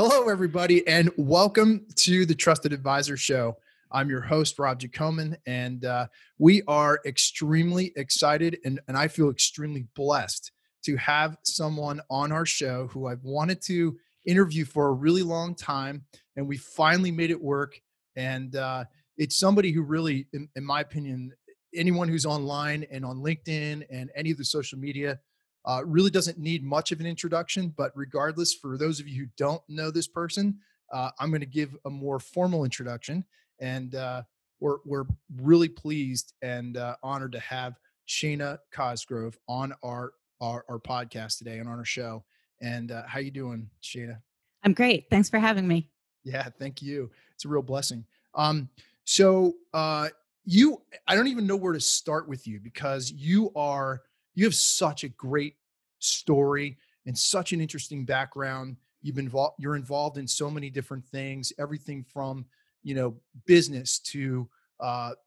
Hello, everybody, and welcome to the Trusted Advisor Show. I'm your host, Rob Jacomen, and we are extremely excited and I feel extremely blessed to have someone on our show who I've wanted to interview for a really long time, and we finally made it work. And it's somebody who really, in my opinion, anyone who's online and on LinkedIn and any of the social media really doesn't need much of an introduction, but regardless, for those of you who don't know this person, I'm going to give a more formal introduction. And we're really pleased and honored to have Shana Cosgrove on our podcast today and on our show. And how you doing, Shana? I'm great. Thanks for having me. Yeah, thank you. It's a real blessing. So you, I don't even know where to start with you because you have such a great story and such an interesting background. You're involved in so many different things, everything from, business to,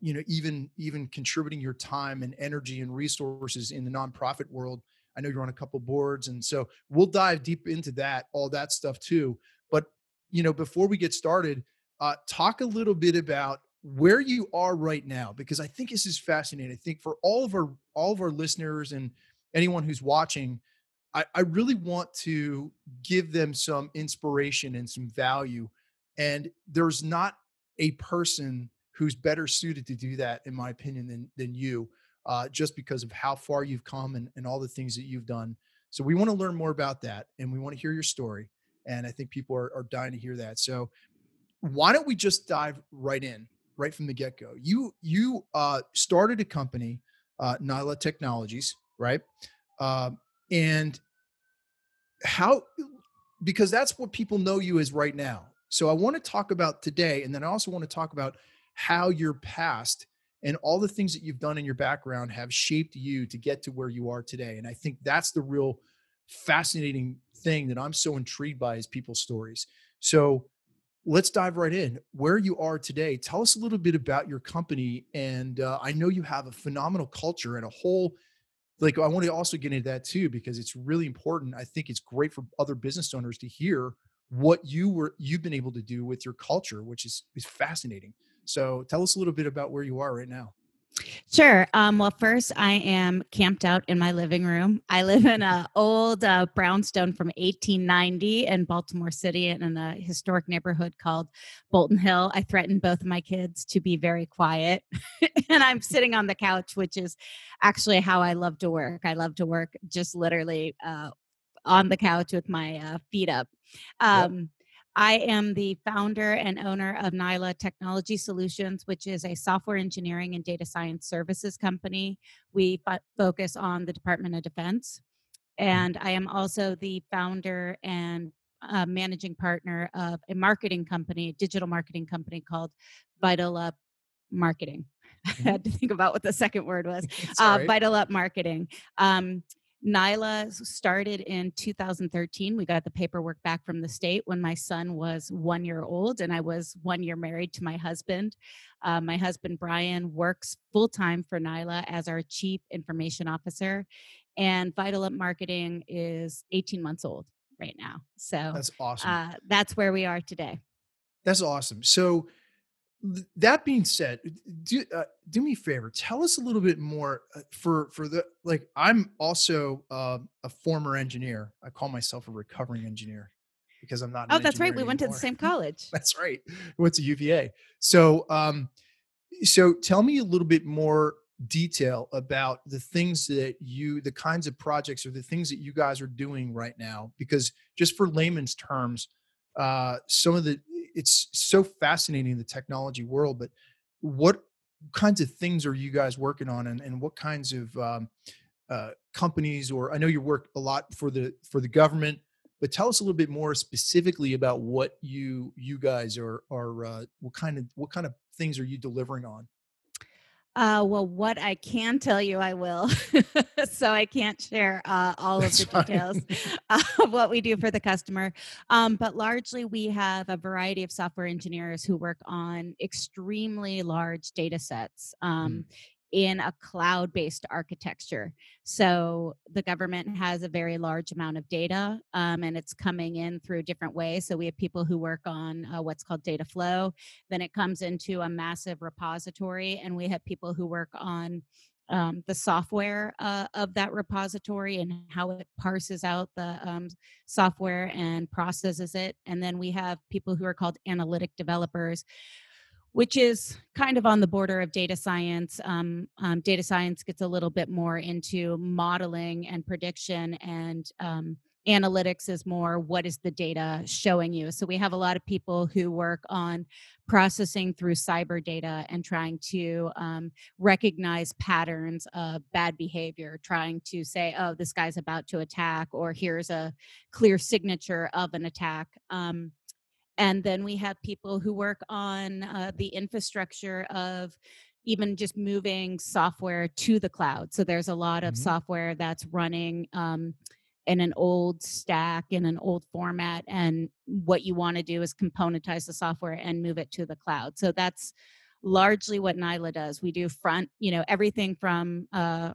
even contributing your time and energy and resources in the nonprofit world. I know you're on a couple boards. And so we'll dive deep into that, all that stuff too. But before we get started, talk a little bit about where you are right now, because I think this is fascinating. I think for all of our listeners and anyone who's watching, I really want to give them some inspiration and some value. And there's not a person who's better suited to do that, in my opinion, than you, just because of how far you've come and all the things that you've done. So we want to learn more about that, and we want to hear your story. And I think people are dying to hear that. So why don't we just dive right in, right from the get-go? You started a company, Nyla Technologies, right? And how, because that's what people know you as right now. So I want to talk about today, and then I also want to talk about how your past and all the things that you've done in your background have shaped you to get to where you are today. And I think that's the real fascinating thing that I'm so intrigued by, is people's stories. So let's dive right in. Where you are today, tell us a little bit about your company. And I know you have a phenomenal culture and a whole, like, I want to also get into that too, because it's really important. I think it's great for other business owners to hear what you've been able to do with your culture, which is fascinating. So tell us a little bit about where you are right now. Sure. Well, first, I am camped out in my living room. I live in an old brownstone from 1890 in Baltimore City in a historic neighborhood called Bolton Hill. I threatened both of my kids to be very quiet. And I'm sitting on the couch, which is actually how I love to work. I love to work just literally on the couch with my feet up. Yep. Um, I am the founder and owner of Nyla Technology Solutions, which is a software engineering and data science services company. We focus on the Department of Defense. Mhm. And I am also the founder and managing partner of a marketing company, digital marketing company called Vital Up Marketing. I Mhm. had to think about what the second word was. It's all right. Vital Up Marketing. Nyla started in 2013. We got the paperwork back from the state when my son was 1 year old, and I was 1 year married to my husband. My husband, Brian, works full time for Nyla as our chief information officer. And Vital Up Marketing is 18 months old right now. So That's awesome. that's where we are today. That's awesome. So that being said, do me a favor. Tell us a little bit more, for the, like, I'm also a former engineer. I call myself a recovering engineer because I'm not Oh, an that's right. engineer We went to the anymore. same college. That's right. I went to UVA. So so tell me a little bit more detail about the things that the kinds of projects or the things that you guys are doing right now, because just for layman's terms, some of the, it's so fascinating, the technology world, but what kinds of things are you guys working on, and what kinds of companies, or I know you work a lot for the government, but tell us a little bit more specifically about what you guys are what kind of things are you delivering on? Well, what I can tell you, I will. So I can't share all of That's the fine. details of what we do for the customer. But largely, we have a variety of software engineers who work on extremely large data sets. Mm, in a cloud-based architecture. So the government has a very large amount of data, and it's coming in through different ways. So we have people who work on what's called data flow. Then it comes into a massive repository, and we have people who work on the software of that repository and how it parses out the software and processes it. And then we have people who are called analytic developers, which is kind of on the border of data science. Data science gets a little bit more into modeling and prediction, and analytics is more what is the data showing you. So we have a lot of people who work on processing through cyber data and trying to recognize patterns of bad behavior, trying to say, oh, this guy's about to attack, or here's a clear signature of an attack. And then we have people who work on the infrastructure of even just moving software to the cloud. So there's a lot of Mhm. software that's running in an old stack, in an old format. And what you want to do is componentize the software and move it to the cloud. So that's largely what Nyla does. We do everything from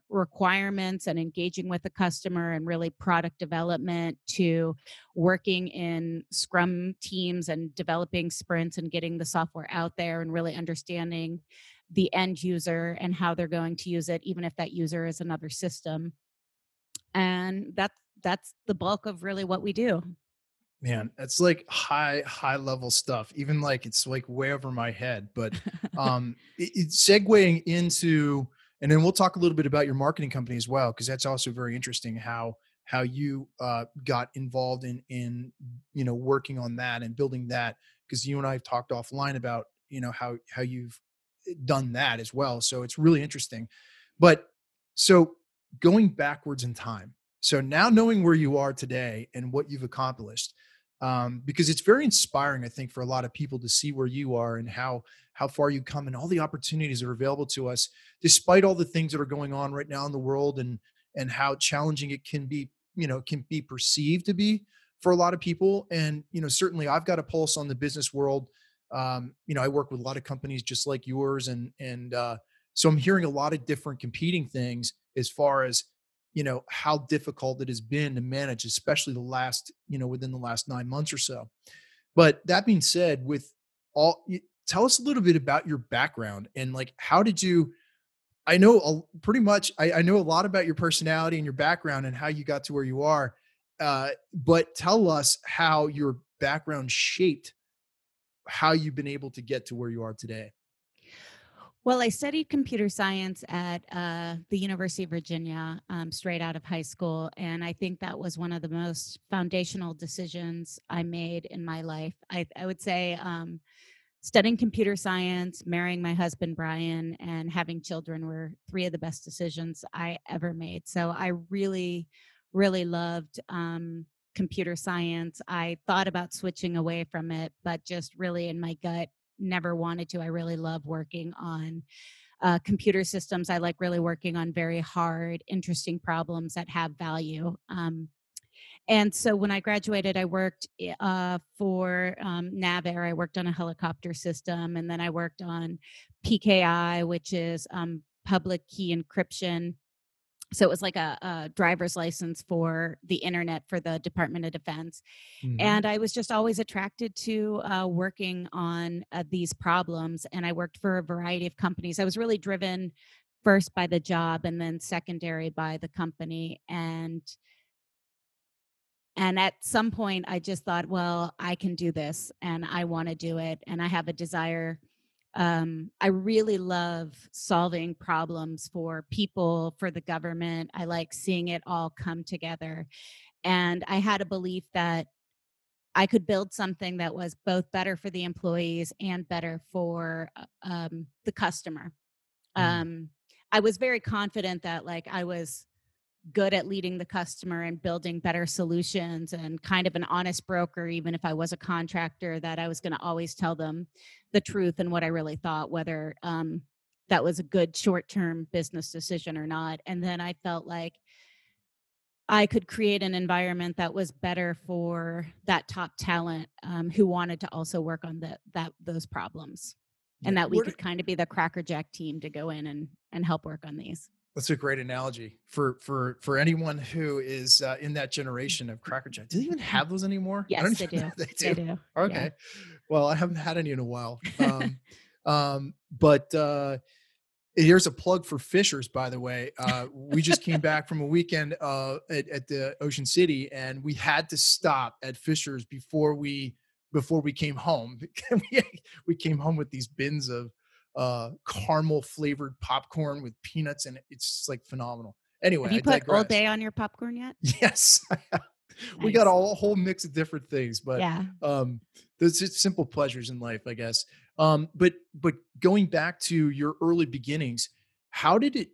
requirements and engaging with the customer and really product development to working in scrum teams and developing sprints and getting the software out there and really understanding the end user and how they're going to use it, even if that user is another system. And that's the bulk of really what we do. Man, that's like high level stuff. Even like it's like way over my head. But it's segueing into, and then we'll talk a little bit about your marketing company as well, because that's also very interesting how you got involved in working on that and building that. Because you and I have talked offline about how you've done that as well. So it's really interesting. But so going backwards in time. So now knowing where you are today and what you've accomplished, because it's very inspiring, I think, for a lot of people to see where you are and how far you come and all the opportunities that are available to us, despite all the things that are going on right now in the world and how challenging it can be perceived to be for a lot of people. And certainly, I've got a pulse on the business world. I work with a lot of companies just like yours, and so I'm hearing a lot of different competing things as far as how difficult it has been to manage, especially within the last 9 months or so. But that being said, tell us a little bit about your background and like how did you? I know pretty much. I know a lot about your personality and your background and how you got to where you are. But tell us how your background shaped how you've been able to get to where you are today. Well, I studied computer science at the University of Virginia straight out of high school. And I think that was one of the most foundational decisions I made in my life. I would say studying computer science, marrying my husband, Brian, and having children were three of the best decisions I ever made. So I really, really loved computer science. I thought about switching away from it, but just really in my gut, never wanted to. I really love working on computer systems. I like really working on very hard, interesting problems that have value. And so when I graduated, I worked for NavAir. I worked on a helicopter system, and then I worked on PKI, which is public key encryption. So it was like a driver's license for the internet for the Department of Defense. Mhm. And I was just always attracted to working on these problems. And I worked for a variety of companies. I was really driven first by the job and then secondary by the company. And at some point, I just thought, well, I can do this and I want to do it. And I have a desire. I really love solving problems for people, for the government. I like seeing it all come together. And I had a belief that I could build something that was both better for the employees and better for the customer. Mm. Um, I was very confident that like I was good at leading the customer and building better solutions and kind of an honest broker, even if I was a contractor, that I was going to always tell them the truth and what I really thought, whether that was a good short term business decision or not. And then I felt like I could create an environment that was better for that top talent who wanted to also work on those problems. and Yeah. that we could kind of be the Cracker Jack team to go in and help work on these. That's a great analogy for anyone who is in that generation of Cracker Jack. Do they even have those anymore? I don't Yes, they even know do. if they They do. do. Yeah. Okay. Well, I haven't had any in a while. But here's a plug for Fishers, by the way. We just came back from a weekend at the Ocean City, and we had to stop at Fishers before we came home. we, we came home with these bins of caramel flavored popcorn with peanuts, and it's just like phenomenal. Anyway, Have you I put Old digress. Bay on your popcorn yet? Yes, we got Nice. a whole mix of different things, but Yeah. um, there's just simple pleasures in life, I guess. But going back to your early beginnings, how did it?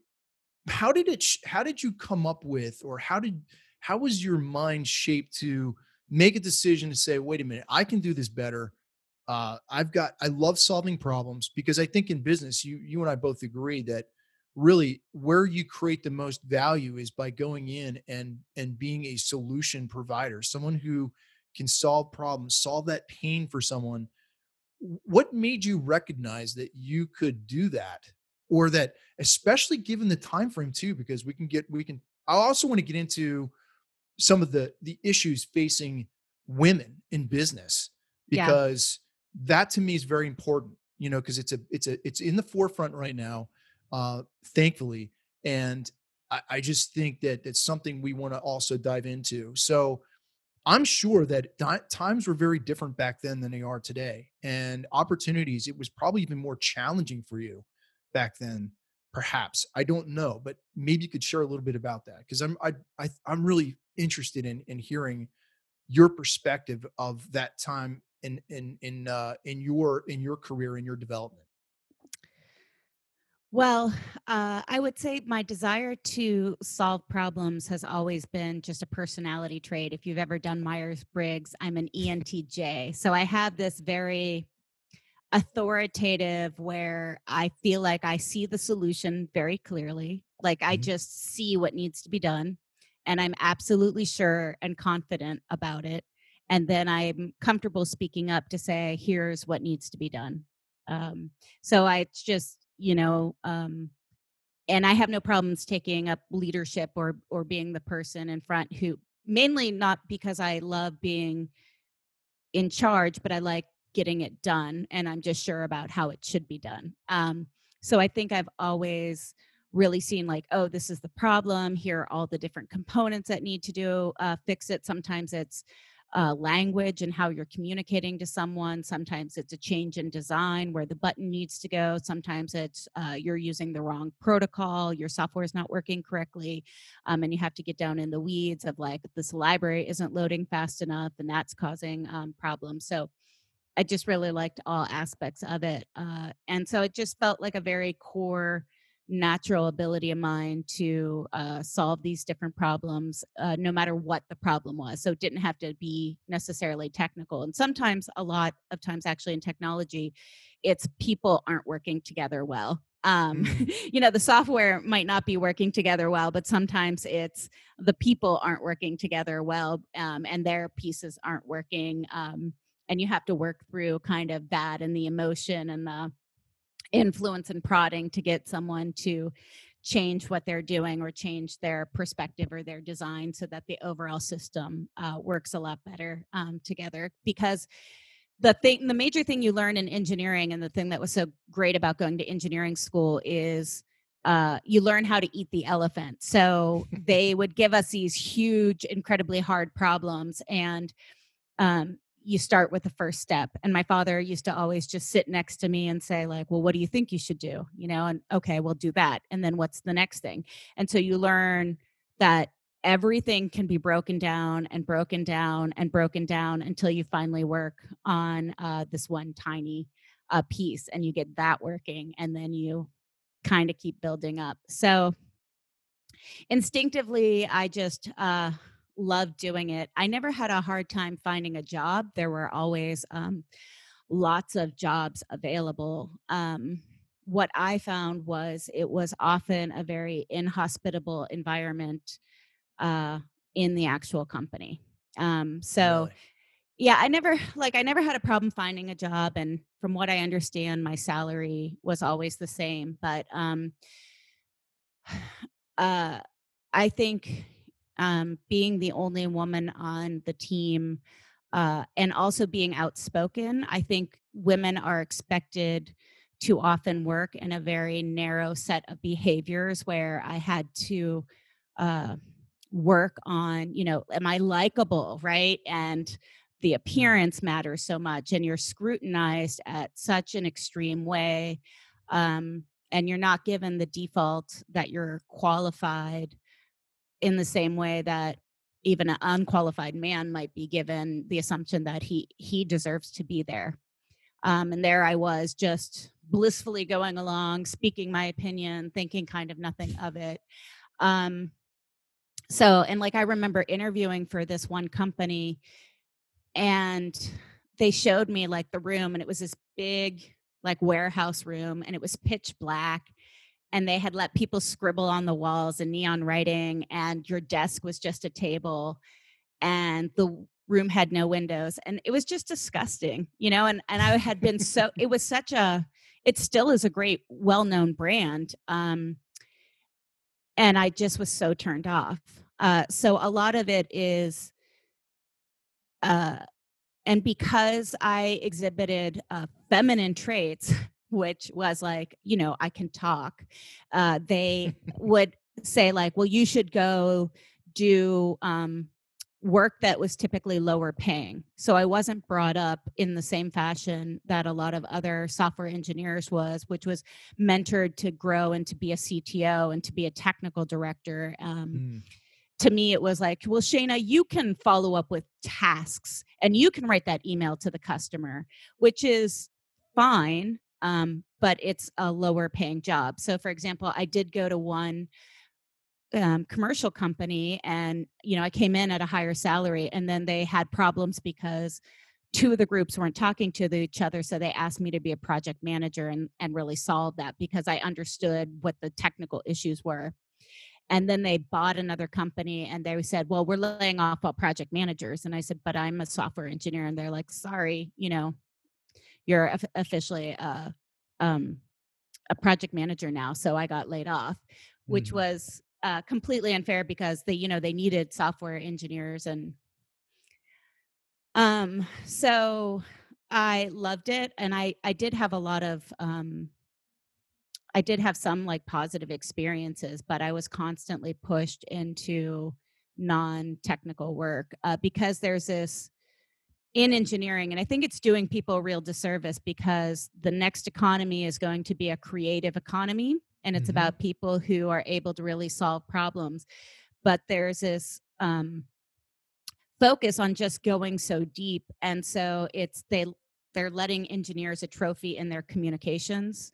How did you come up with, or how was your mind shaped to make a decision to say, wait a minute, I can do this better. I love solving problems, because I think in business, you and I both agree that really where you create the most value is by going in and being a solution provider, someone who can solve problems, solve that pain for someone. What made you recognize that you could do that, or that, especially given the time frame too, because we can I also want to get into some of the issues facing women in business, Yeah. because that to me is very important, because it's in the forefront right now, thankfully. And I just think that it's something we want to also dive into. So I'm sure that times were very different back then than they are today, and opportunities. It was probably even more challenging for you back then. Perhaps, I don't know, but maybe you could share a little bit about that, because I'm really interested in hearing your perspective of that time in your career, in your development. Well, I would say my desire to solve problems has always been just a personality trait. If you've ever done Myers Briggs, I'm an ENTJ. So I have this very authoritative where I feel like I see the solution very clearly. Like I Mhm. just see what needs to be done. And I'm absolutely sure and confident about it. And then I'm comfortable speaking up to say, here's what needs to be done. Um, so I just, and I have no problems taking up leadership or being the person in front who mainly not because I love being in charge, but I like getting it done and I'm just sure about how it should be done. So I think I've always really seen like, oh, this is the problem. Here are all the different components that need to do fix it. Sometimes it's language and how you're communicating to someone. Sometimes it's a change in design where the button needs to go. Sometimes it's you're using the wrong protocol. Your software is not working correctly. And you have to get down in the weeds of like this library isn't loading fast enough and that's causing problems. So I just really liked all aspects of it. And so it just felt like a very core natural ability of mine to solve these different problems, no matter what the problem was. So it didn't have to be necessarily technical. And sometimes, a lot of times, actually, in technology, it's people aren't working together well. Mm, The software might not be working together well, but sometimes it's the people aren't working together well, and their pieces aren't working. And you have to work through kind of that and the emotion and the influence and prodding to get someone to change what they're doing or change their perspective or their design so that the overall system works a lot better together. Because the major thing you learn in engineering, and the thing that was so great about going to engineering school, is you learn how to eat the elephant. So they would give us these huge, incredibly hard problems, and you start with the first step. And my father used to always just sit next to me and say, like, well, what do you think you should do? And okay, we'll do that. And then what's the next thing? And so you learn that everything can be broken down and broken down and broken down until you finally work on this one tiny piece and you get that working. And then you kind of keep building up. So instinctively, I just loved doing it. I never had a hard time finding a job. There were always lots of jobs available. What I found was it was often a very inhospitable environment uh, in the actual company. So really? Yeah, I never had a problem finding a job, and from what I understand, my salary was always the same, but, uh, I think, being the only woman on the team, and also being outspoken, I think women are expected to often work in a very narrow set of behaviors where I had to, uh, work on, am I likable, right? And the Mm, appearance matters so much, and you're scrutinized at such an extreme way. And you're not given the default that you're qualified in the same way that even an unqualified man might be given the assumption that he deserves to be there. And there I was, just blissfully going along, speaking my opinion, thinking kind of nothing of it. Um, and like I remember interviewing for this one company, and they showed me like the room, and it was this big like warehouse room, and it was pitch black, and they had let people scribble on the walls and neon writing, and your desk was just a table, and the room had no windows, and it was just disgusting, and I had been so it was such a it still is a great well-known brand, and I just was so turned off. So a lot of it is uh and because I exhibited feminine traits, which was like, I can talk, they would say, like, well, you should go do work that was typically lower paying. So I wasn't brought up in the same fashion that a lot of other software engineers was, which was mentored to grow and to be a CTO and to be a technical director. mm. To me, it was like, well, Shana, you can follow up with tasks and you can write that email to the customer, which is fine. But it's a lower paying job. So, for example, I did go to one commercial company, and I came in at a higher salary, and then they had problems because two of the groups weren't talking to each other, so they asked me to be a project manager and really solve that because I understood what the technical issues were. And then they bought another company, and they said, well, we're laying off all project managers. And I said, but I'm a software engineer. And they're like, sorry, you're officially um, a project manager now. So I got laid off, which Mhm. was completely unfair because they needed software engineers. And so I loved it. And I did have a lot of I did have some like positive experiences, but I was constantly pushed into non-technical work because there's this in engineering, and I think it's doing people a real disservice because the next economy is going to be a creative economy, and it's Mhm. about people who are able to really solve problems. But there's this focus on just going so deep, and so they're letting engineers atrophy in their communications,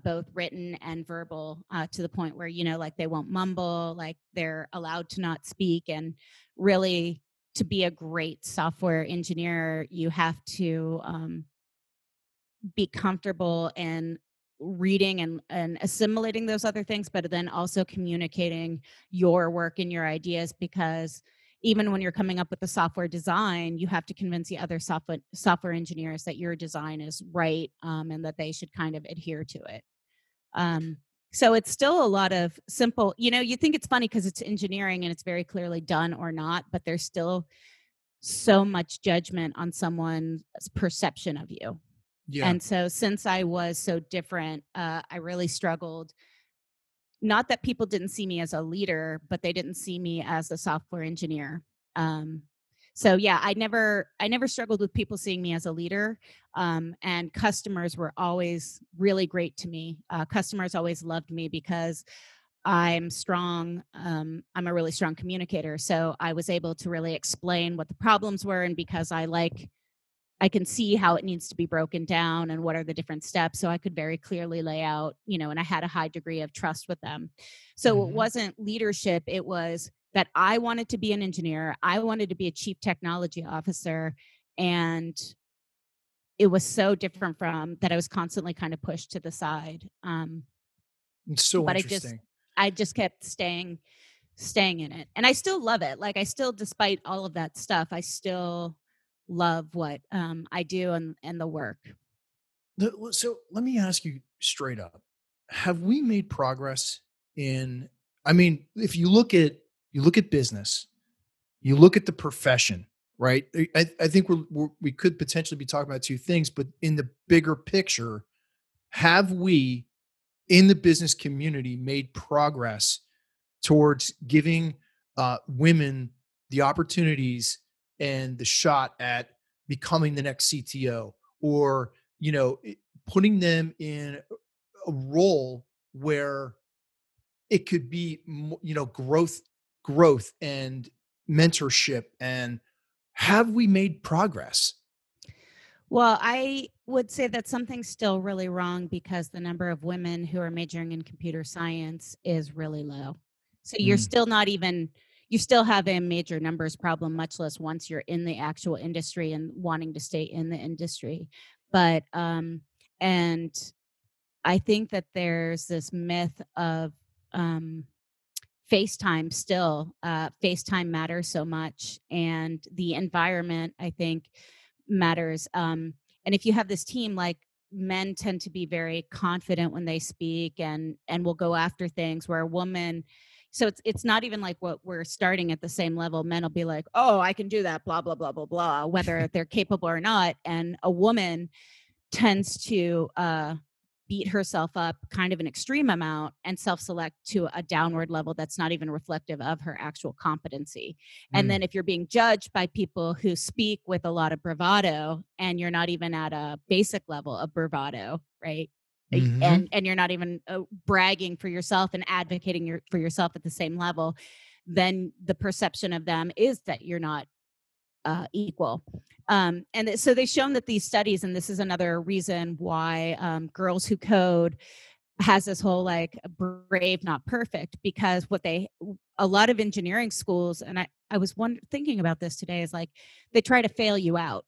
both written and verbal, to the point where like they won't mumble, like they're allowed to not speak. And really, to be a great software engineer, you have to be comfortable in reading and assimilating those other things, but then also communicating your work and your ideas, because even when you're coming up with the software design, you have to convince the other software engineers that your design is right, and that they should kind of adhere to it. Um, so it's still a lot of simple, you think it's funny because it's engineering and it's very clearly done or not, but there's still so much judgment on someone's perception of you. Yeah. And so since I was so different, I really struggled. Not that people didn't see me as a leader, but they didn't see me as a software engineer. Um, so yeah, I never struggled with people seeing me as a leader. And customers were always really great to me. Customers always loved me because I'm strong. I'm a really strong communicator. So I was able to really explain what the problems were. And because I can see how it needs to be broken down and what are the different steps. So I could very clearly lay out, and I had a high degree of trust with them. So it Mhm. wasn't leadership, it was that I wanted to be an engineer, I wanted to be a chief technology officer. And it was so different from that. I was constantly kind of pushed to the side. It's so But interesting. I just kept staying in it. And I still love it. Like I still, despite all of that stuff, I still love what I do and the work. So let me ask you straight up. Have we made progress in, I mean, if you look at business, you look at the profession, right? I think we could potentially be talking about two things, but in the bigger picture, have we in the business community made progress towards giving women the opportunities and the shot at becoming the next CTO, or putting them in a role where it could be growth and mentorship, and have we made progress? Well, I would say that something's still really wrong because the number of women who are majoring in computer science is really low. So you're Mm, still not even, you still have a major numbers problem, much less once you're in the actual industry and wanting to stay in the industry. But, and I think that there's this myth of, um, FaceTime still. FaceTime matters so much, and the environment, I think, matters. And if you have this team, like men tend to be very confident when they speak and will go after things, where a woman, so it's not even like what we're starting at the same level. Men will be like, "Oh, I can do that," blah blah blah blah blah, whether they're capable or not. And a woman tends to beat herself up kind of an extreme amount and self-select to a downward level that's not even reflective of her actual competency. And mm, then if you're being judged by people who speak with a lot of bravado and you're not even at a basic level of bravado, right? mhm, And you're not even bragging for yourself and advocating for yourself at the same level, then the perception of them is that you're not equal. So they've shown that these studies, and this is another reason why Girls Who Code has this whole like brave, not perfect, because a lot of engineering schools, and I was thinking about this today, is like they try to fail you out.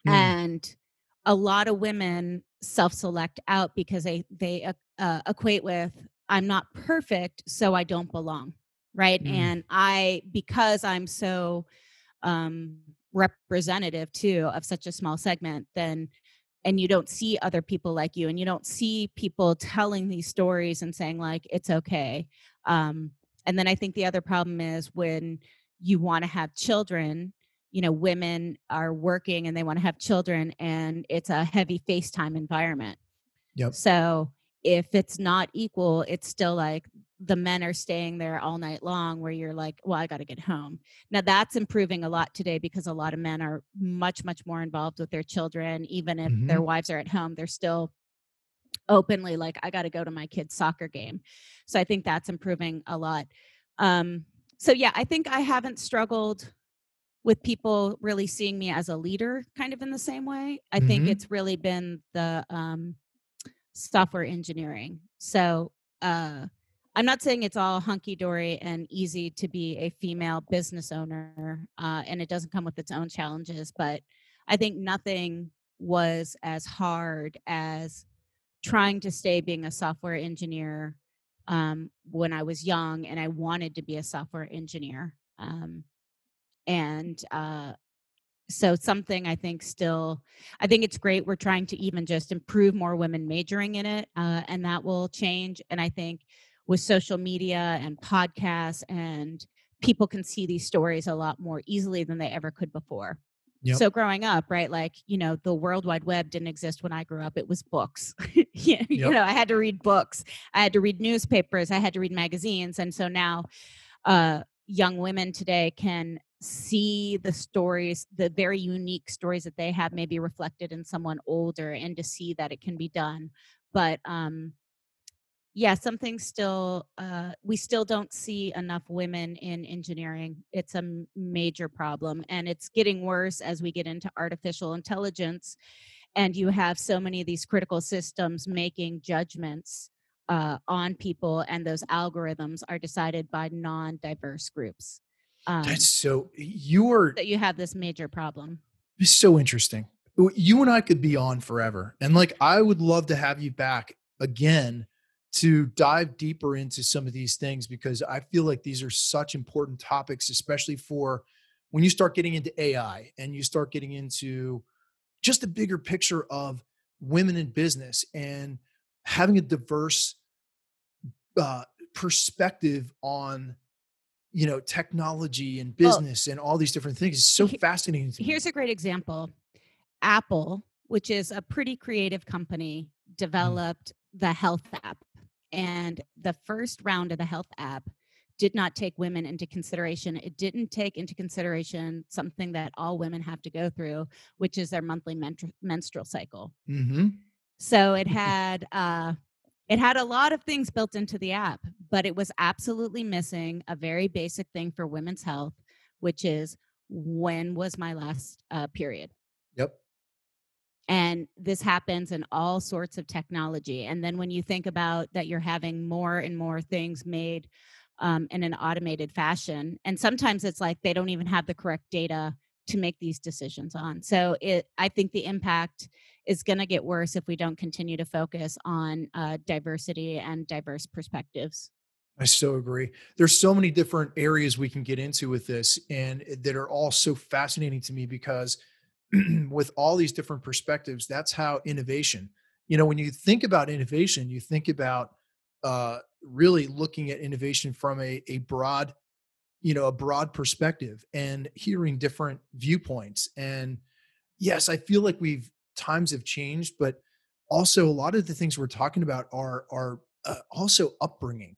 mm, And a lot of women self-select out because they equate with, I'm not perfect, so I don't belong, right? mm, And because I'm so um, representative too of such a small segment, then and you don't see other people like you, and you don't see people telling these stories and saying like it's okay. um, and then I think the other problem is when you want to have children, women are working and they want to have children, and it's a heavy FaceTime environment. yep, So if it's not equal, it's still like the men are staying there all night long, where you're like, well, I got to get home. Now that's improving a lot today because a lot of men are much, much more involved with their children. Even if their mhm, wives are at home, they're still openly like, I got to go to my kid's soccer game. So I think that's improving a lot. Um, so yeah, I think I haven't struggled with people really seeing me as a leader kind of in the same way. I think mhm, it's really been the software engineering. So uh, I'm not saying it's all hunky dory and easy to be a female business owner, and it doesn't come with its own challenges. But I think nothing was as hard as trying to stay being a software engineer when I was young and I wanted to be a software engineer. And So something I think it's great. We're trying to even just improve more women majoring in it, and that will change. And I think with social media and podcasts, and people can see these stories a lot more easily than they ever could before. yep, So growing up, right, like, the World Wide Web didn't exist when I grew up. It was books. Yeah, yep, I had to read books. I had to read newspapers. I had to read magazines. And so now young women today can see the stories, the very unique stories that they have, maybe reflected in someone older, and to see that it can be done. But yeah, something still, we still don't see enough women in engineering. It's a major problem, and it's getting worse as we get into artificial intelligence, and you have so many of these critical systems making judgments on people, and those algorithms are decided by non-diverse groups. that's Um, so you're that you have this major problem. it's so interesting. You and I could be on forever. And like, I would love to have you back again to dive deeper into some of these things, because I feel like these are such important topics, especially for when you start getting into AI and you start getting into just a bigger picture of women in business and having a diverse uh, perspective on, technology and Well, business and all these different things is so he- fascinating to me. here's a great example. Apple, which is a pretty creative company, Mhm. developed the health app. And the first round of the health app did not take women into consideration. It didn't take into consideration something that all women have to go through, which is their monthly menstrual cycle. Mhm. So it had a lot of things built into the app, but it was absolutely missing a very basic thing for women's health, which is when was my last period? Yep. And this happens in all sorts of technology. And then when you think about that, you're having more and more things made in an automated fashion. And sometimes it's like they don't even have the correct data to make these decisions on. So I think the impact is going to get worse if we don't continue to focus on diversity and diverse perspectives. I so agree. There's so many different areas we can get into with this and that are all so fascinating to me because with all these different perspectives, that's how innovation, when you think about innovation, you think about really looking at innovation from a broad, a broad perspective and hearing different viewpoints. And yes, I feel like times have changed, but also a lot of the things we're talking about are also upbringing,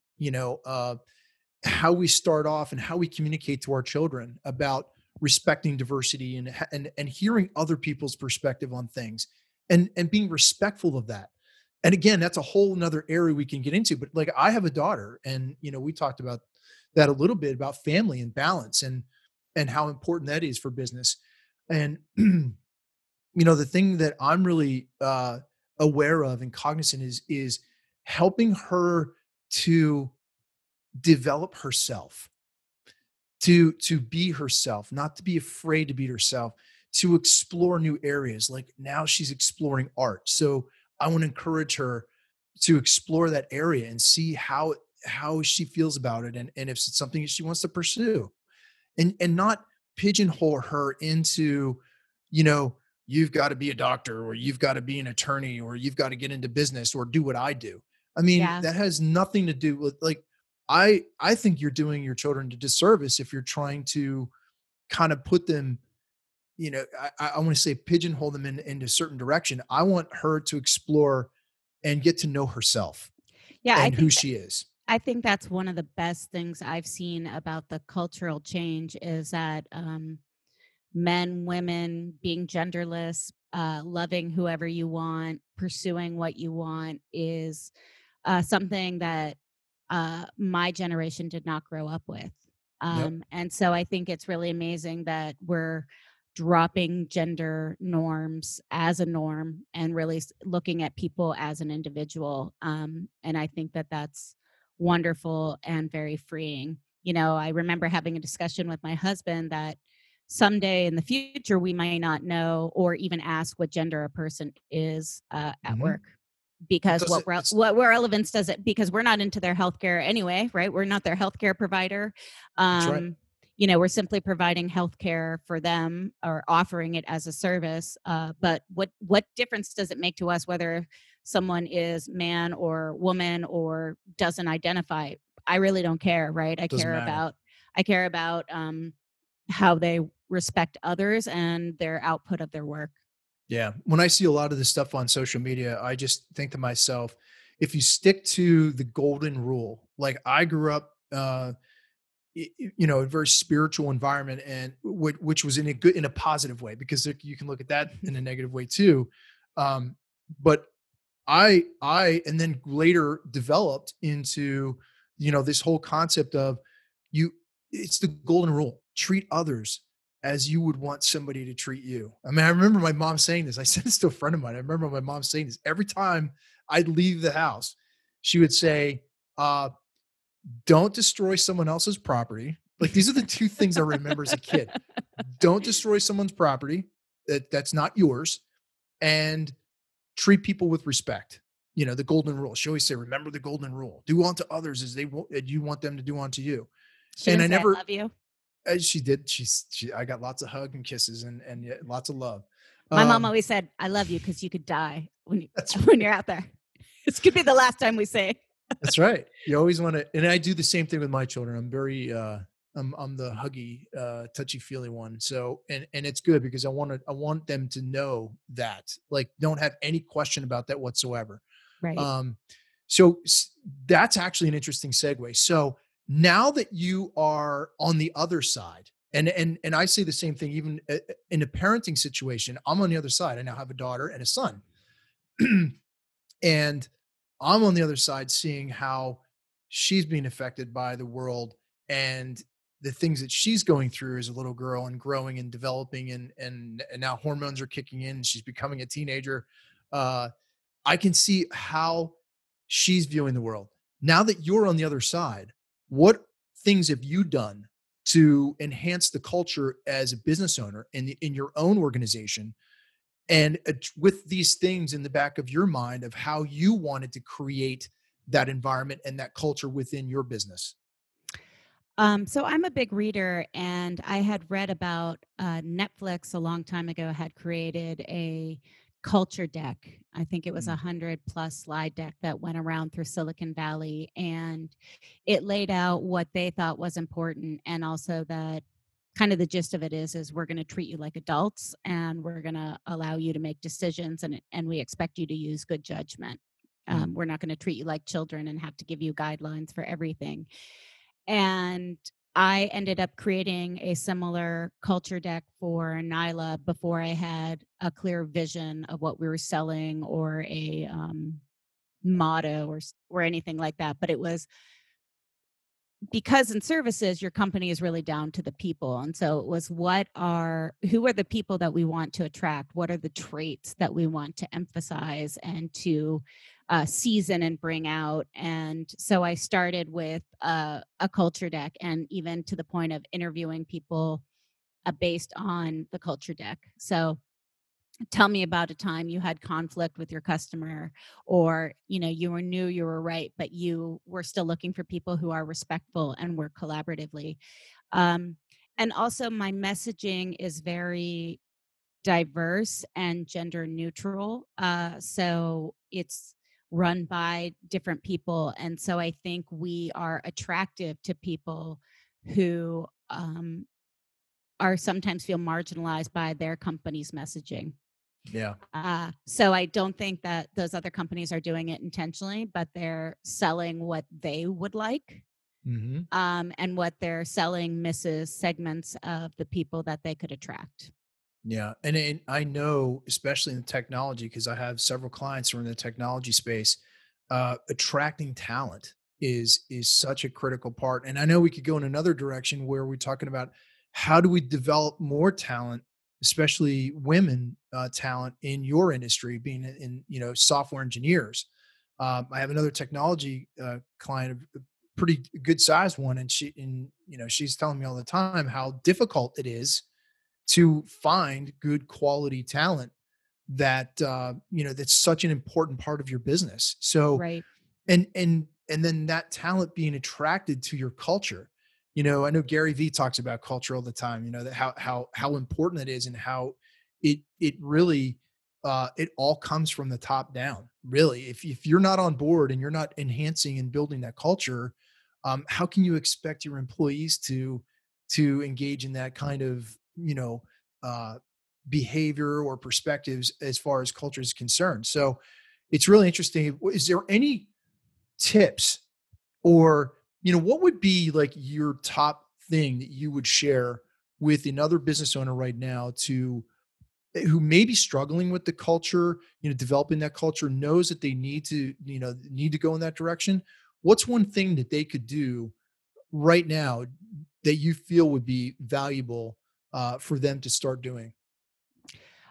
how we start off and how we communicate to our children about respecting diversity and hearing other people's perspective on things and being respectful of that. And again, that's a whole nother area we can get into. But like I have a daughter, and we talked about that a little bit about family and balance and how important that is for business. And the thing that I'm really aware of and cognizant is helping her to develop herself, to be herself, not to be afraid to be herself, to explore new areas. Like now she's exploring art. So I want to encourage her to explore that area and see how she feels about it and if it's something that she wants to pursue and not pigeonhole her into, you know, you've got to be a doctor or you've got to be an attorney or you've got to get into business or do what I do. I mean, Yeah. that has nothing to do with like I think you're doing your children a disservice if you're trying to kind of put them, I want to say pigeonhole them into a certain direction. I want her to explore and get to know herself Yeah, I and who think she is. I think that's one of the best things I've seen about the cultural change is that men, women, being genderless, loving whoever you want, pursuing what you want is something that my generation did not grow up with. Yep. And so I think it's really amazing that we're dropping gender norms as a norm and really looking at people as an individual. And I think that that's wonderful and very freeing. I remember having a discussion with my husband that someday in the future we might not know or even ask what gender a person is at Hmm. work because Does it? It's what relevance does it, because we're not into their healthcare anyway, right? We're not their healthcare provider. That's right. um we're simply providing healthcare for them or offering it as a service, but what difference does it make to us whether someone is man or woman or doesn't identify? I really don't care, right? i Doesn't care matter. about i care about how they respect others and their output of their work. Yeah. When I see a lot of this stuff on social media, I just think to myself, if you stick to the golden rule, like I grew up, a very spiritual environment, and which was in a positive way, because you can look at that in a negative way too. But and then later developed into, this whole concept of you, it's the golden rule. Treat others as you would want somebody to treat you. I mean, I remember my mom saying this. I said this to a friend of mine. I remember my mom saying this every time I'd leave the house. She would say, don't destroy someone else's property. Like these are the two things I remember as a kid. Don't destroy someone's property that's not yours, and treat people with respect. The golden rule. She always say, remember the golden rule. Do unto others as you want them to do unto you. She And didn't I say I never, love you. She did. I got lots of hug and kisses and yeah, lots of love. My mom Um, always said, "I love you because you could die when you that's when right. you're out there." This could be the last time we say. That's right. You always want to, and I do the same thing with my children. I'm the huggy, touchy-feely one. So, and it's good because I want them to know that, like, don't have any question about that whatsoever. Right. Um, so that's actually an interesting segue. So now that you are on the other side, and I say the same thing, even in a parenting situation, I'm on the other side. I now have a daughter and a son. And I'm on the other side seeing how she's being affected by the world and the things that she's going through as a little girl and growing and developing and now hormones are kicking in and she's becoming a teenager. I can see how she's viewing the world. Now that you're on the other side, what things have you done to enhance the culture as a business owner in your own organization and with these things in the back of your mind of how you wanted to create that environment and that culture within your business? So I'm a big reader, and I had read about Netflix a long time ago had created a culture deck. I think it was a Mm, 100+ slide deck that went around through Silicon Valley, and it laid out what they thought was important, and also that kind of the gist of it is we're going to treat you like adults, and we're going to allow you to make decisions, and we expect you to use good judgment. mm, We're not going to treat you like children and have to give you guidelines for everything. And I ended up creating a similar culture deck for Nyla before I had a clear vision of what we were selling or a motto or anything like that. But it was because in services, your company is really down to the people. And so it was who are the people that we want to attract? What are the traits that we want to emphasize and to season and bring out? And so I started with a culture deck and even to the point of interviewing people based on the culture deck. So tell me about a time you had conflict with your customer, or you knew you were right but you were still looking for people who are respectful and work collaboratively. um, and also my messaging is very diverse and gender neutral, so it's run by different people, and so I think we are attractive to people who are sometimes feel marginalized by their company's messaging. yeah. So I don't think that those other companies are doing it intentionally, but they're selling what they would like. Hmm. And what they're selling misses segments of the people that they could attract. Yeah. And I know, especially in technology, because I have several clients who are in the technology space, attracting talent is such a critical part. And I know we could go in another direction where we're talking about how do we develop more talent, especially women talent in your industry, being software engineers. I have another technology client, a pretty good sized one, and she's telling me all the time how difficult it is to find good quality talent that's such an important part of your business. So Right. and then that talent being attracted to your culture. I know Gary Vee talks about culture all the time, that how important it is and how it really it all comes from the top down. Really, if you're not on board and you're not enhancing and building that culture, how can you expect your employees to engage in that kind of uh, behavior or perspectives as far as culture is concerned? So it's really interesting. Is there any tips or what would be like your top thing that you would share with another business owner right now to who may be struggling with the culture, developing that culture, knows that they need to go in that direction? What's one thing that they could do right now that you feel would be valuable for them to start doing?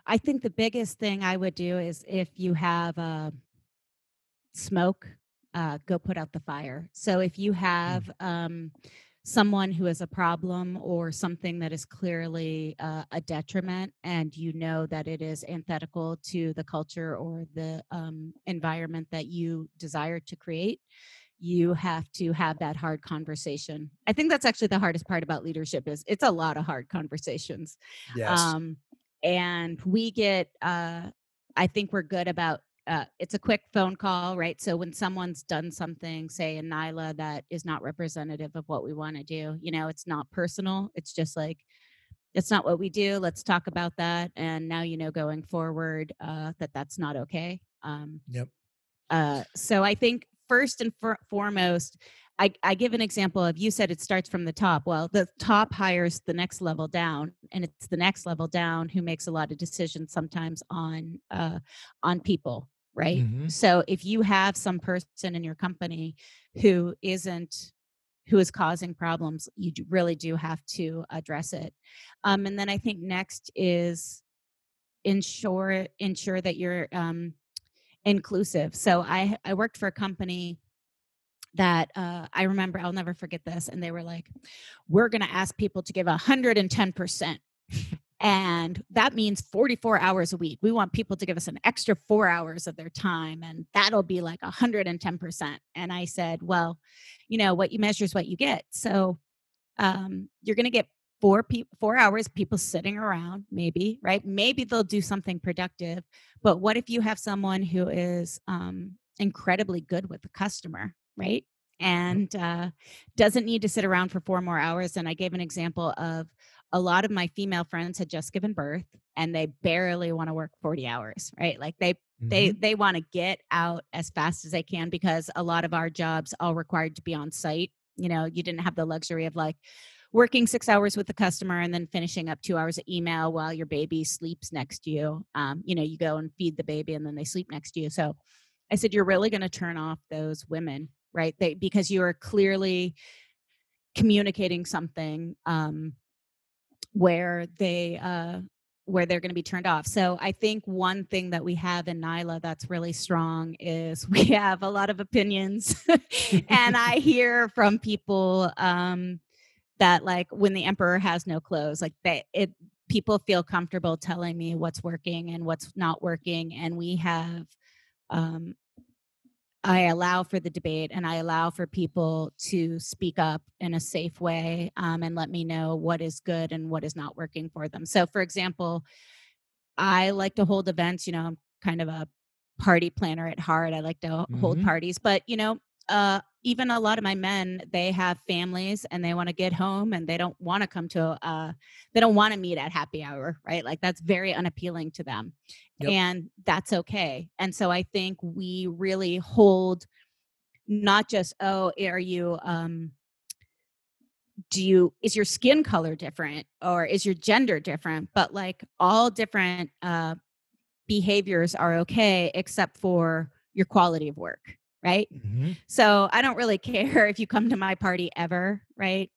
I think the biggest thing I would do is if you have smoke, go put out the fire. So if you Mm, have someone who is a problem or something that is clearly a detriment, and you know that it is antithetical to the culture or the environment that you desire to create, you have to have that hard conversation. I think that's actually the hardest part about leadership is it's a lot of hard conversations. Yes. Um, and we get, I think we're good about, it's a quick phone call, right? So when someone's done something, say in Nyla, that is not representative of what we want to do, it's not personal. It's just like, it's not what we do. Let's talk about that. And now, going forward, that that's not okay. Yep. So I think first and foremost, I give an example of you said it starts from the top. Well, the top hires the next level down, and it's the next level down who makes a lot of decisions sometimes on people, right? Hmm. So if you have some person in your company who isn't who is causing problems, you really do have to address it. And then I think next is ensure that you're inclusive. So I worked for a company that I remember, I'll never forget this, and they were like, "We're going to ask people to give 110%." And that means 44 hours a week. We want people to give us an extra 4 hours of their time, and that'll be like 110%. And I said, well, what you measure is what you get. So you're going to get 4 hours people sitting around, maybe, right? Maybe they'll do something productive. But what if you have someone who is incredibly good with the customer, right? Yep. And doesn't need to sit around for 4 more hours. And I gave an example of a lot of my female friends had just given birth and they barely want to work 40 hours, right? Like Hmm. they want to get out as fast as they can because a lot of our jobs all required to be on site. You didn't have the luxury of like working 6 hours with the customer and then finishing up 2 hours of email while your baby sleeps next to you. You go and feed the baby and then they sleep next to you. So I said, you're really going to turn off those women, right? Because you are clearly communicating something where they where they're going to be turned off. So I think one thing that we have in Nyla that's really strong is we have a lot of opinions, and I hear from people that like when the emperor has no clothes, like people feel comfortable telling me what's working and what's not working, and we have um, I allow for the debate and I allow for people to speak up in a safe way and let me know what is good and what is not working for them. So, for example, I like to hold events. I'm kind of a party planner at heart. I like to hold Hmm. parties, but even a lot of my men, they have families and they want to get home and they don't want to come to they don't want to meet at happy hour, right? Like that's very unappealing to them. Yep. And that's okay. And so I think we really hold not just, oh, are you is your skin color different or is your gender different, but like all different behaviors are okay except for your quality of work, right? Hmm. So I don't really care if you come to my party ever, right?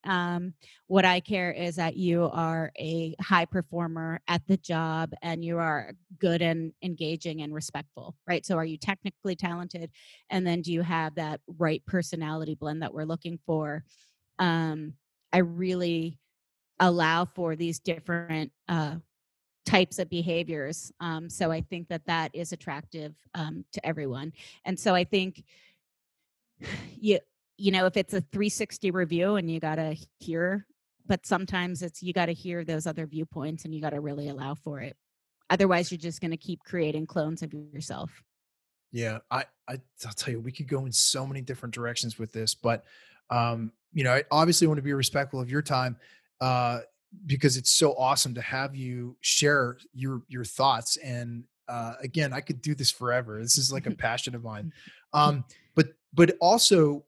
What I care is that you are a high performer at the job and you are good and engaging and respectful, right? So are you technically talented? And then do you have that right personality blend that we're looking for? um, I really allow for these different types of behaviors. So I think that that is attractive to everyone. And so I think you if it's a 360 review and you got to hear, but sometimes it's you got to hear those other viewpoints and you got to really allow for it. Otherwise, you're just going to keep creating clones of yourself. Yeah, I'll tell you, we could go in so many different directions with this, but I obviously want to be respectful of your time, uh, because it's so awesome to have you share your thoughts. And again, I could do this forever. This is like a passion of mine. Um, but also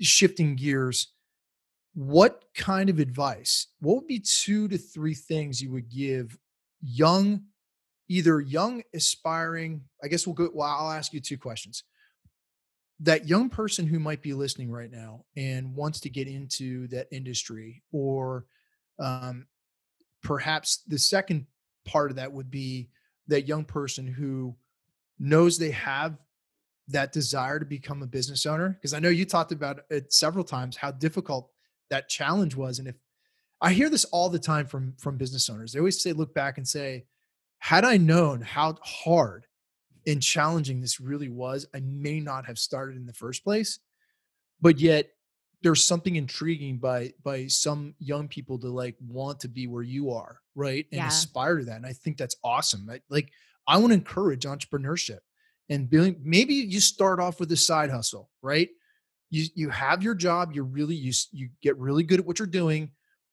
shifting gears, what kind of advice? What would be 2 to 3 things you would give young either young aspiring, I guess I'll ask you 2 questions. That young person who might be listening right now and wants to get into that industry, or um, perhaps the second part of that would be that young person who knows they have that desire to become a business owner. Because I know you talked about it several times how difficult that challenge was. And if I hear this all the time from business owners, they always say, look back and say, had I known how hard and challenging this really was, I may not have started in the first place. but yet there's something intriguing by some young people to like want to be where you are, right? And Yeah, aspire to that. And I think that's awesome. I want to encourage entrepreneurship and building. Maybe you start off with a side hustle, right? You have your job, you get really good at what you're doing,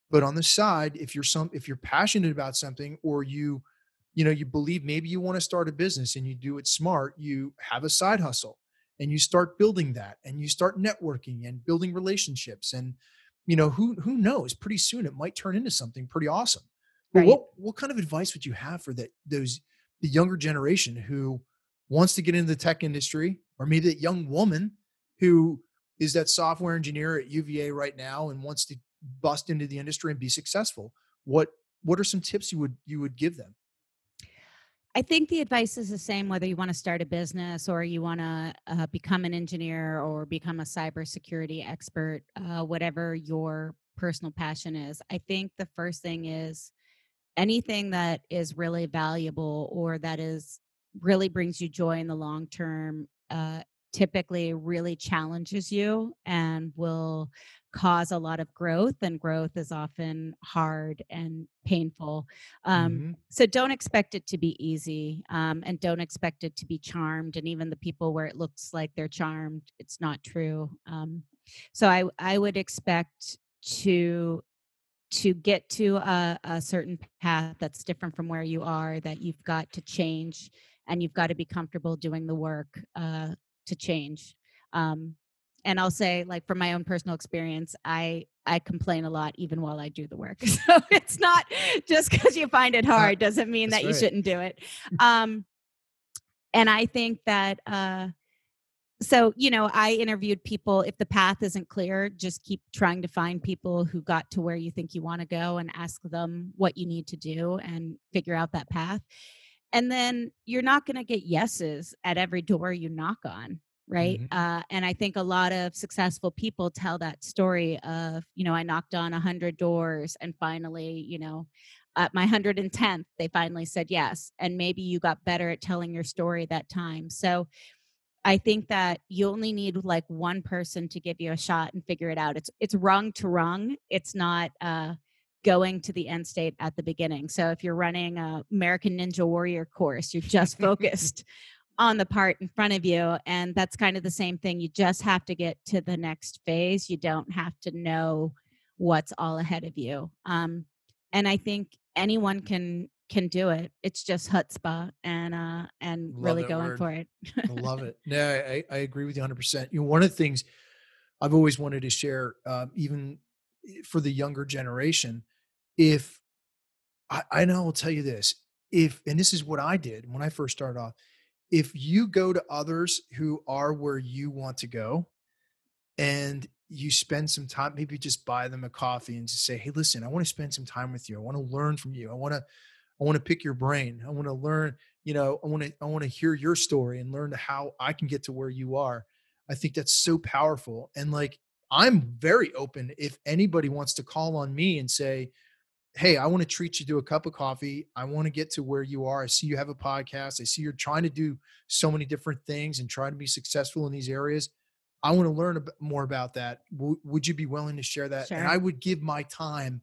but on the side, if you're passionate about something, or you believe maybe you want to start a business and you do it smart, you have a side hustle and you start building that and you start networking and building relationships, and who knows, pretty soon it might turn into something pretty awesome. But right. what kind of advice would you have for the younger generation who wants to get into the tech industry, or maybe that young woman who is that software engineer at UVA right now and wants to bust into the industry and be successful? What are some tips you would give them? I think the advice is the same whether you want to start a business or you want to become an engineer or become a cybersecurity expert, whatever your personal passion is. I think the first thing is anything that is really valuable or that is really brings you joy in the long term, typically really challenges you and will cause a lot of growth, and growth is often hard and painful. Mhm. So don't expect it to be easy, and don't expect it to be charmed, and even the people where it looks like they're charmed, it's not true. So I would expect to get to a certain path that's different from where you are, that you've got to change, and you've got to be comfortable doing the work to change. Um, and I'll say, like from my own personal experience, I complain a lot even while I do the work. So it's not just because you find it Uh, hard doesn't mean that's that you right. shouldn't do it. Um, and I think that so, I interviewed people. If the path isn't clear, just keep trying to find people who got to where you think you want to go and ask them what you need to do and figure out that path. And then you're not going to get yeses at every door you knock on. Right. Mhm. And I think a lot of successful people tell that story of, I knocked on 100 doors and finally, at my 110th, they finally said yes. And maybe you got better at telling your story that time. So, I think that you only need like one person to give you a shot and figure it out. It's rung to rung. It's not going to the end state at the beginning. So if you're running a American Ninja Warrior course, you're just focused on the part in front of you, and that's kind of the same thing. You just have to get to the next phase. You don't have to know what's all ahead of you. And I think anyone can do it. It's just chutzpah and Love really that going word. for it. I love it. No, I agree with you 100%. One of the things I've always wanted to share, even for the younger generation, if I know, I'll tell you this, and this is what I did when I first started off, if you go to others who are where you want to go and you spend some time, maybe just buy them a coffee and just say, hey, listen, I want to spend some time with you. I want to learn from you. I want to pick your brain. I want to learn, I want to hear your story and learn how I can get to where you are. I think that's so powerful. And like, I'm very open if anybody wants to call on me and say, hey, I want to treat you to a cup of coffee. I want to get to where you are. I see you have a podcast. I see you're trying to do so many different things and trying to be successful in these areas. I want to learn more about that. Would you be willing to share that? And Sure. I would give my time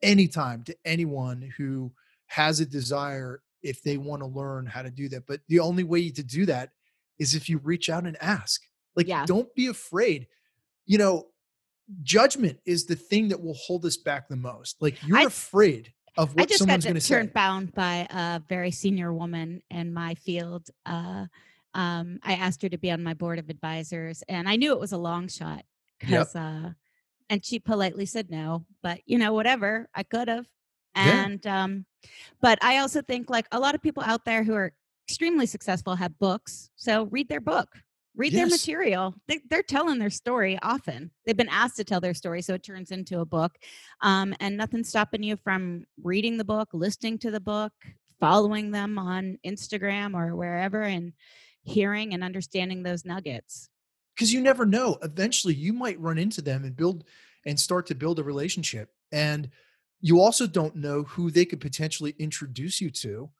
anytime to anyone who has a desire, if they want to learn how to do that. But the only way to do that is if you reach out and ask. Like, Yeah. don't be afraid. You know, Judgment is the thing that will hold us back the most. Like, you're I afraid of I what just got someone's going to turned say. down by a very senior woman in my field. I asked her to be on my board of advisors, and I knew it was a long shot because, Yep. and she politely said no, but whatever, I could have. Yeah. And but I also think like a lot of people out there who are extremely successful have books. So read their book, read their Yes. material. They're telling their story often. They've been asked to tell their story, so it turns into a book. And nothing's stopping you from reading the book, listening to the book, following them on Instagram or wherever, and hearing and understanding those nuggets. Because you never know. Eventually, you might run into them and start to build a relationship. And you also don't know who they could potentially introduce you to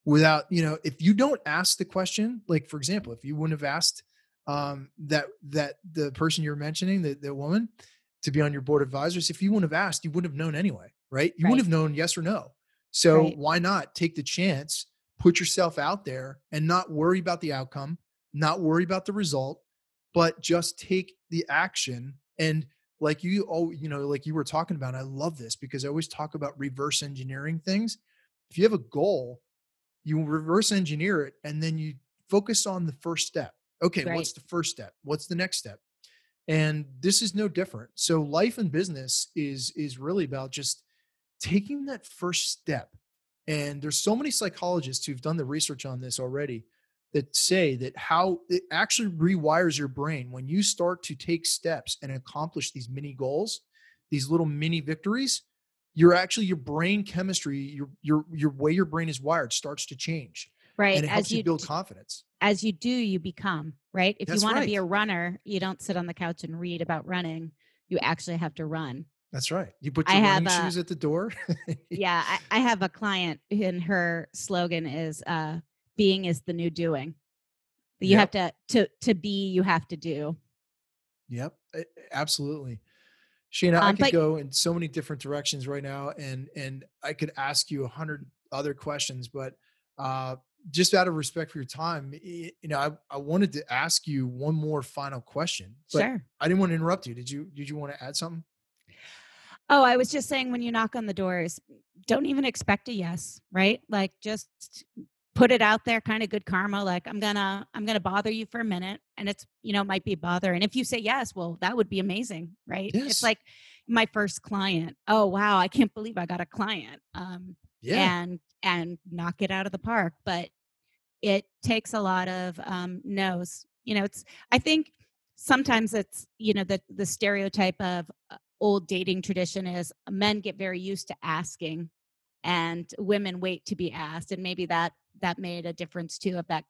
without, if you don't ask the question, like, for example, if you wouldn't have asked that the person you're mentioning, the woman, to be on your board of advisors, if you wouldn't have asked, you wouldn't have known anyway, right? You Right. wouldn't have known yes or no. So Right. why not take the chance, put yourself out there and not worry about the outcome, not worry about the result, but just take the action. And like like you were talking about, I love this because I always talk about reverse engineering things. If you have a goal, you reverse engineer it and then you focus on the first step. Okay, Right. what's the first step? What's the next step? And this is no different. So life and business is really about just taking that first step. And there's so many psychologists who've done the research on this already that say that how it actually rewires your brain when you start to take steps and accomplish these mini goals, these little mini victories. You're actually your brain chemistry, your way your brain is wired starts to change, Right. and it helps you build confidence. As you do, you become, right? If you That's want to be right. a runner, you don't sit on the couch and read about running. You actually have to run. That's right. You put I your have running a shoes at the door. Yeah, I have a client and her slogan is being is the new doing. You have Yep. to be, you have to do. Yep. Absolutely. Shana, I could But go in so many different directions right now, and I could ask you 100 other questions, but uh, just out of respect for your time, I wanted to ask you one more final question, but sure. I didn't want to interrupt you. Did you want to add something? Oh, I was just saying when you knock on the doors, don't even expect a yes, right? Like just put it out there, kind of good karma. Like I'm gonna bother you for a minute. And it's, it might be a bother. And if you say yes, well, that would be amazing, right? It's Yes. like my first client. Oh wow, I can't believe I got a client. Yeah. And knock it out of the park. But it takes a lot of no's. It's I think sometimes it's the stereotype of old dating tradition is men get very used to asking and women wait to be asked, and maybe that made a difference too of that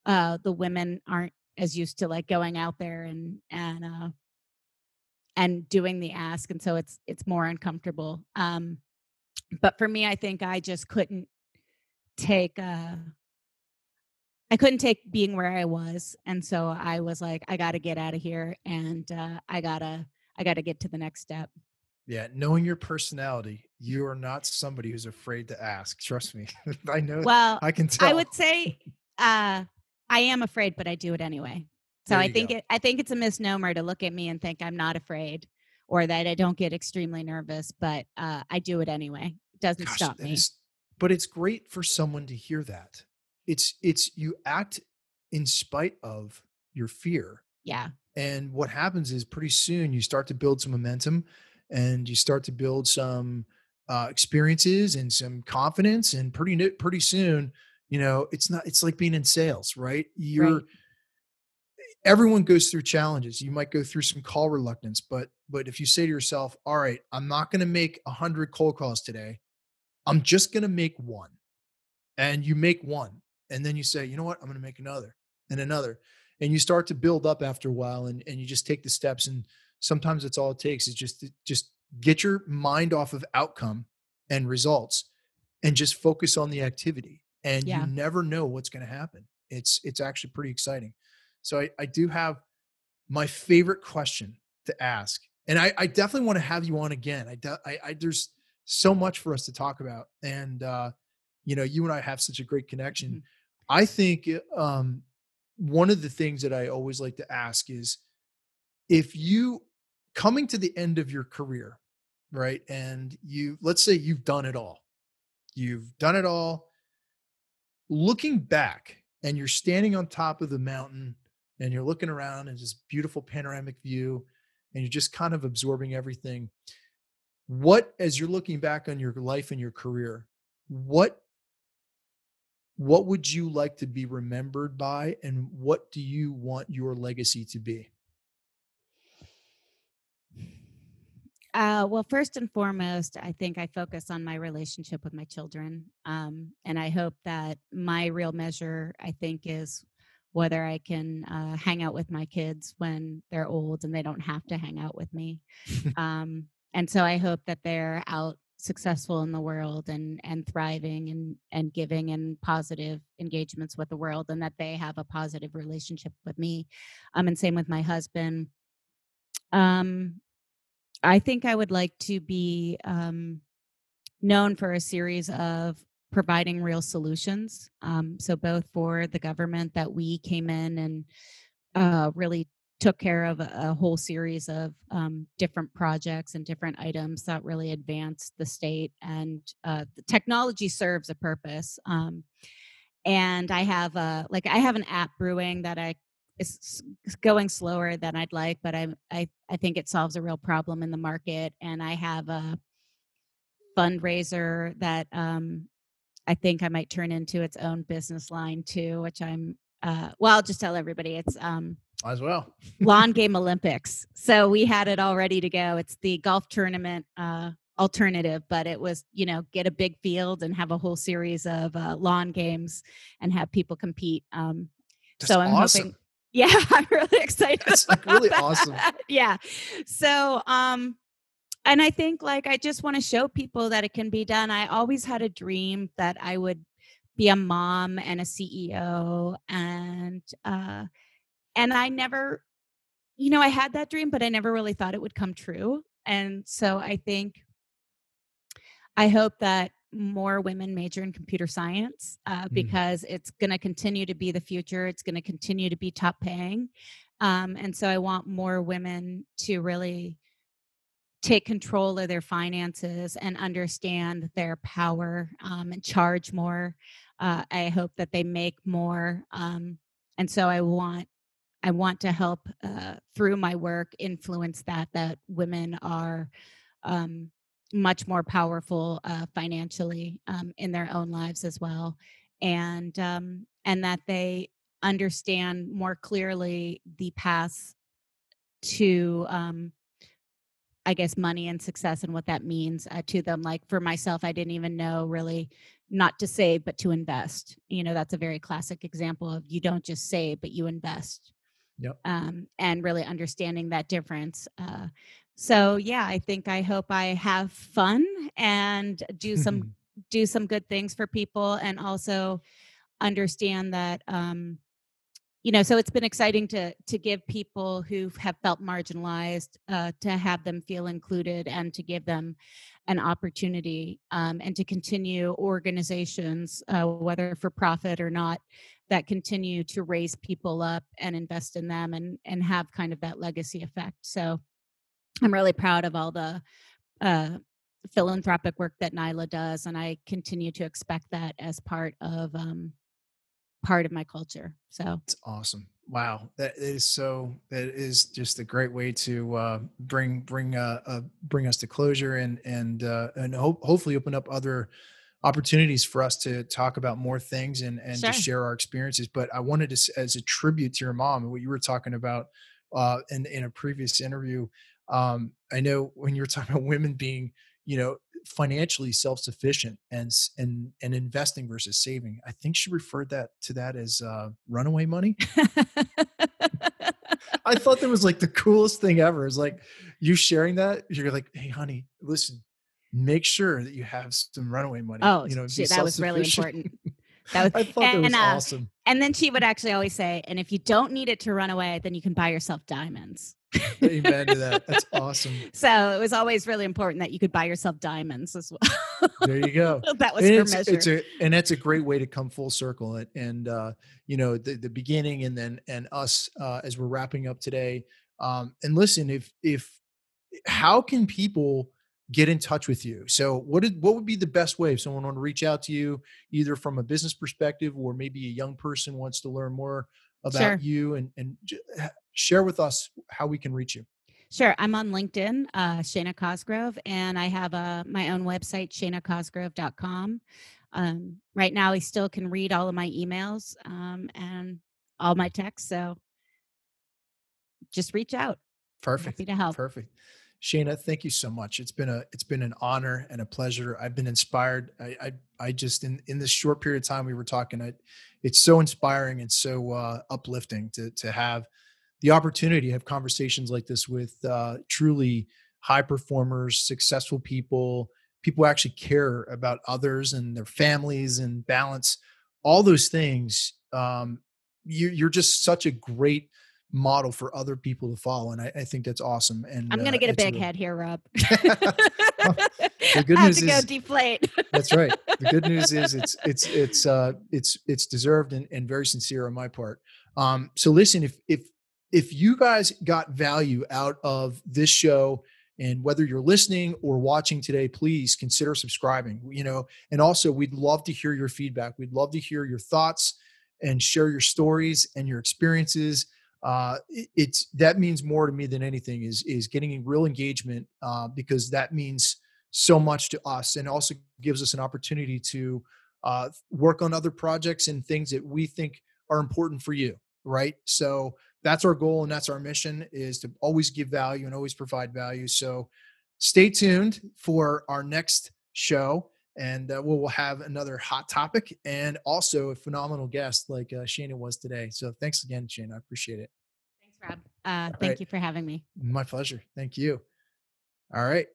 the women aren't as used to like going out there and doing the ask, and so it's more uncomfortable. But for me, I think take uh I couldn't take being where I was, and so I was like, I got to get out of here, and I gotta get to the next step. Yeah. Knowing your personality, you are not somebody who's afraid to ask. Trust me. I know. Well, I can I tell. would say uh, I am afraid, but I do it anyway. So There you go. I think it's a misnomer to look at me and think I'm not afraid or that I don't get extremely nervous, but I do it anyway. It doesn't Gosh, stop that me. is, but it's great for someone to hear that. It's you act in spite of your fear. Yeah, And what happens is pretty soon you start to build some momentum and you start to build some experiences and some confidence. And pretty soon, it's like being in sales, right? right. Everyone goes through challenges. You might go through some call reluctance, but if you say to yourself, all right, I'm not going to make 100 cold calls today. I'm just going to make one, and you make one, and then you say, you know what, I'm going to make another and another, and you start to build up after a while, and you just take the steps. And sometimes it's all it takes is just get your mind off of outcome and results and just focus on the activity, and you Yeah. never know what's going to happen. It's actually pretty exciting. So I do have my favorite question to ask, and I definitely want to have you on again. There's so much for us to talk about, and you and I have such a great connection. Mhm. I think one of the things that I always like to ask is if you coming to the end of your career, right? And let's say you've done it all, looking back, and you're standing on top of the mountain and you're looking around and this beautiful panoramic view, and you're just kind of absorbing everything. As you're looking back on your life and your career, what what would you like to be remembered by, and what do you want your legacy to be? Well, first and foremost, I think I focus on my relationship with my children. And I hope that my real measure, I think, is whether I can hang out with my kids when they're old and they don't have to hang out with me. And so I hope that they're out successful in the world and thriving and giving and positive engagements with the world, and that they have a positive relationship with me. And same with my husband. Um, I think I would like to be known for a series of providing real solutions. So both for the government, that we came in and really took care of a whole series of different projects and different items that really advanced the state. And the technology serves a purpose. And I have I have an app brewing that I is going slower than I'd like, but I think it solves a real problem in the market. And I have a fundraiser that I think I might turn into its own business line too, which well, I'll just tell everybody it's As well. Lawn Game Olympics. So we had it all ready to go. It's the golf tournament alternative, but it was, get a big field and have a whole series of lawn games and have people compete. That's So I'm hoping, awesome. yeah, I'm really excited That's like about really awesome. that. Yeah. So, and I think I just want to show people that it can be done. I always had a dream that I would be a mom and a CEO, and I never, I had that dream, but I never really thought it would come true. And so I hope that more women major in computer science, Mm. because it's going to continue to be the future. It's going to continue to be top paying. And so I want more women to really take control of their finances and understand their power, and charge more. I hope that they make more. And so I want to help, through my work, influence that women are um, much more powerful financially, in their own lives as well, and that they understand more clearly the paths to, I guess, money and success and what that means to them. Like for myself, I didn't even know really not to save, but to invest. That's a very classic example of, you don't just save, but you invest, Yep. and really understanding that difference. So yeah, I hope I have fun and do some good things for people, and also understand that, so it's been exciting to give people who have felt marginalized, to have them feel included and to give them an opportunity, and to continue organizations, whether for profit or not, that continue to raise people up and invest in them and have kind of that legacy effect. So I'm really proud of all the uh, philanthropic work that Nyla does, and I continue to expect that as part of my culture. So It's awesome. Wow, that is just a great way to bring us to closure, and hopefully open up other opportunities for us to talk about more things and just sure. share our experiences. But I wanted to, as a tribute to your mom and what you were talking about in a previous interview. I know when you were talking about women being, financially self-sufficient and investing versus saving. I think she referred that to that as runaway money. I thought that was like the coolest thing ever. It's like you sharing that. You're like, hey, honey, listen, make sure that you have some runaway money, Oh, be shit, that was really self-sufficient. important. That was I thought that and, was uh, awesome. and then she would actually always say, "And if you don't need it to run away, then you can buy yourself diamonds." Amen to that. That's awesome. So, it was always really important that you could buy yourself diamonds as well. There you go. That was And her it's measure. and that's a great way to come full circle, the beginning, and then and us as we're wrapping up today. And listen, if how can people get in touch with you? So what would be the best way if someone want to reach out to you, either from a business perspective, or maybe a young person wants to learn more about Sure. you, share with us how we can reach you? Sure. I'm on LinkedIn, Shana Cosgrove, and I have my own website, shanacosgrove.com. Right now, I still can read all of my emails, and all my texts. So just reach out. Perfect. Happy to help. Perfect. Shana, thank you so much. It's been an honor and a pleasure. I've been inspired. I just in this short period of time we were talking, it's so inspiring and so uplifting to have the opportunity to have conversations like this with truly high performers, successful people, people actually care about others and their families and balance all those things. You're just such a great model for other people to follow, and I think that's awesome. And I'm gonna get a it's big real. head here, Rob. Well, the I good have to news go is deflate. that's right. The good news is it's deserved and very sincere on my part. So listen, if you guys got value out of this show, and whether you're listening or watching today, please consider subscribing. And also we'd love to hear your feedback. We'd love to hear your thoughts and share your stories and your experiences. It's that means more to me than anything is getting real engagement, because that means so much to us, and also gives us an opportunity to work on other projects and things that we think are important for you. Right. So that's our goal, and that's our mission, is to always give value and always provide value. So stay tuned for our next show, and we'll have another hot topic and also a phenomenal guest like Shana was today. So thanks again, Shana. I appreciate it. Thanks, Rob. All right. Thank you for having me. My pleasure. Thank you. All right.